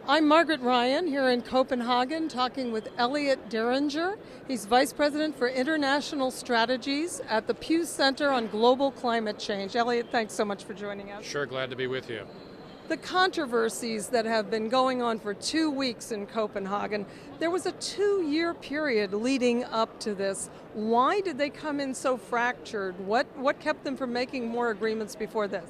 I'm Margaret Ryan here in Copenhagen talking with Elliot Diringer. He's Vice President for International Strategies at the Pew Center on Global Climate Change. Elliot, thanks so much for joining us. Sure, glad to be with you. The controversies that have been going on for 2 weeks in Copenhagen, there was a 2-year period leading up to this. Why did they come in so fractured? What kept them from making more agreements before this?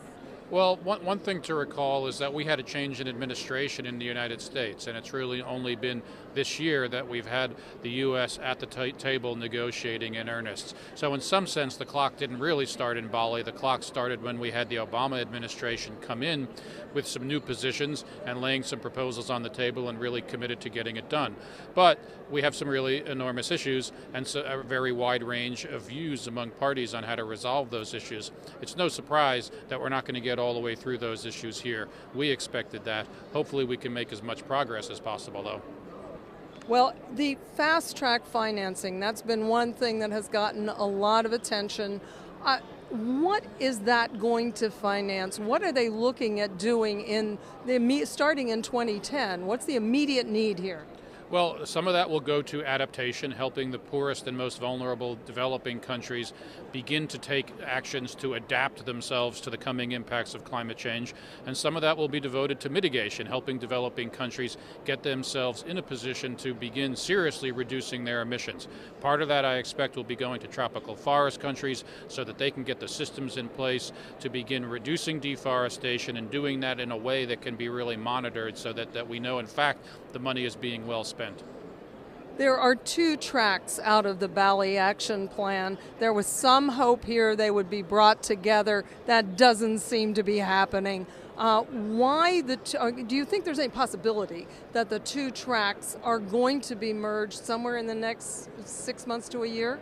Well, one thing to recall is that we had a change in administration in the United States, and it's really only been this year that we've had the U.S. at the table negotiating in earnest. So in some sense, the clock didn't really start in Bali. The clock started when we had the Obama administration come in with some new positions and laying some proposals on the table and really committed to getting it done. But we have some really enormous issues and so a very wide range of views among parties on how to resolve those issues. It's no surprise that we're not going to get all the way through those issues here. We expected that. Hopefully we can make as much progress as possible, though. Well, the fast-track financing, that's been one thing that has gotten a lot of attention. What is that going to finance? What are they looking at doing starting in 2010? What's the immediate need here? Well, some of that will go to adaptation, helping the poorest and most vulnerable developing countries begin to take actions to adapt themselves to the coming impacts of climate change. And some of that will be devoted to mitigation, helping developing countries get themselves in a position to begin seriously reducing their emissions. Part of that, I expect, will be going to tropical forest countries so that they can get the systems in place to begin reducing deforestation and doing that in a way that can be really monitored so that we know, in fact, the money is being well spent. There are 2 tracks out of the Bali Action Plan. There was some hope here they would be brought together. That doesn't seem to be happening. Do you think there's any possibility that the 2 tracks are going to be merged somewhere in the next 6 months to a year?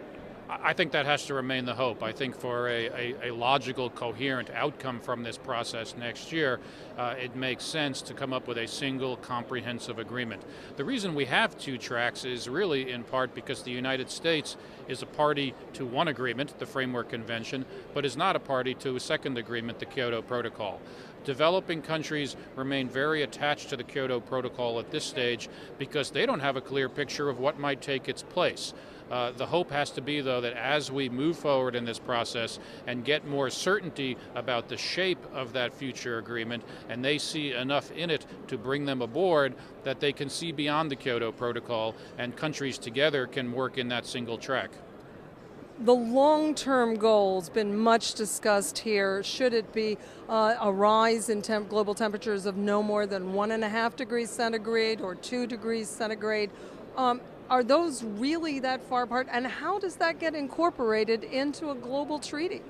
I think that has to remain the hope. I think for a logical, coherent outcome from this process next year, it makes sense to come up with a single, comprehensive agreement. The reason we have 2 tracks is really in part because the United States is a party to one agreement, the Framework Convention, but is not a party to a second agreement, the Kyoto Protocol. Developing countries remain very attached to the Kyoto Protocol at this stage because they don't have a clear picture of what might take its place. The hope has to be, though, that as we move forward in this process and get more certainty about the shape of that future agreement, and they see enough in it to bring them aboard, that they can see beyond the Kyoto Protocol and countries together can work in that single track. The long-term goal's been much discussed here. Should it be a rise in global temperatures of no more than 1.5 degrees centigrade or 2 degrees centigrade? Are those really that far apart? And how does that get incorporated into a global treaty?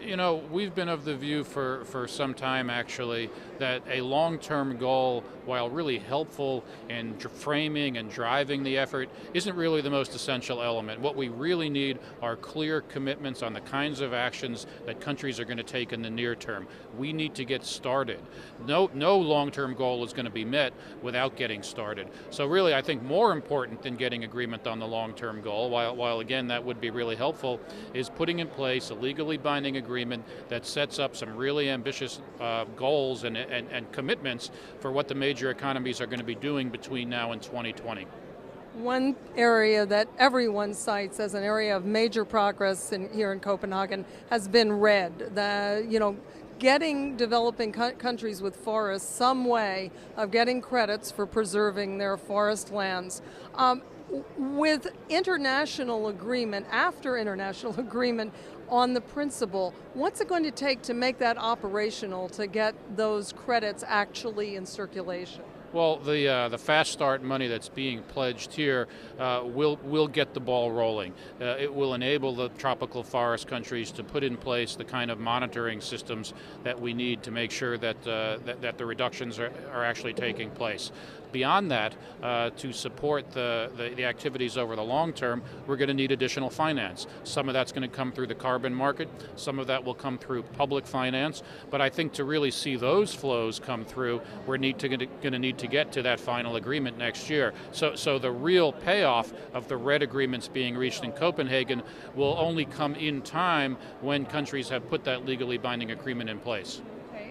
You know, we've been of the view for some time, actually, that a long-term goal, while really helpful in framing and driving the effort, isn't really the most essential element. What we really need are clear commitments on the kinds of actions that countries are going to take in the near term. We need to get started. No long-term goal is going to be met without getting started. So really, I think more important than getting agreement on the long-term goal, while again that would be really helpful, is putting in place a legally binding agreement that sets up some really ambitious goals and commitments for what the major economies are going to be doing between now and 2020. One area that everyone cites as an area of major progress here in Copenhagen has been RED. Getting developing countries with forests some way of getting credits for preserving their forest lands. With international agreement, after international agreement on the principle, what's it going to take to make that operational, to get those credits actually in circulation? Well, the fast start money that's being pledged here will get the ball rolling. It will enable the tropical forest countries to put in place the kind of monitoring systems that we need to make sure that that the reductions are actually taking place. Beyond that, to support the activities over the long term, we're going to need additional finance. Some of that's going to come through the carbon market. Some of that will come through public finance. But I think to really see those flows come through, we're going to need to get to that final agreement next year. So the real payoff of the RED agreements being reached in Copenhagen will only come in time when countries have put that legally binding agreement in place.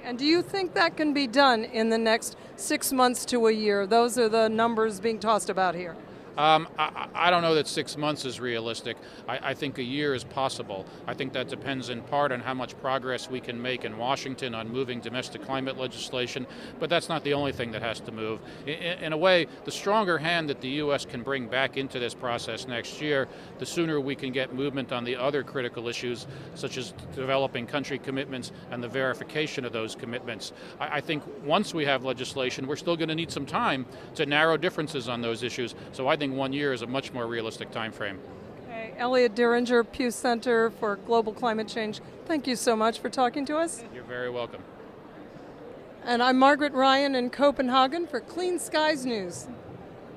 And do you think that can be done in the next 6 months to a year? Those are the numbers being tossed about here. I don't know that 6 months is realistic. I think a year is possible. I think that depends in part on how much progress we can make in Washington on moving domestic climate legislation, but that's not the only thing that has to move. In a way, the stronger hand that the U.S. can bring back into this process next year, the sooner we can get movement on the other critical issues, such as developing country commitments and the verification of those commitments. I think once we have legislation, we're still going to need some time to narrow differences on those issues. So I think 1 year is a much more realistic time frame. Okay. Elliot Diringer, Pew Center for Global Climate Change, thank you so much for talking to us. You're very welcome. And I'm Margaret Ryan in Copenhagen for Clean Skies News.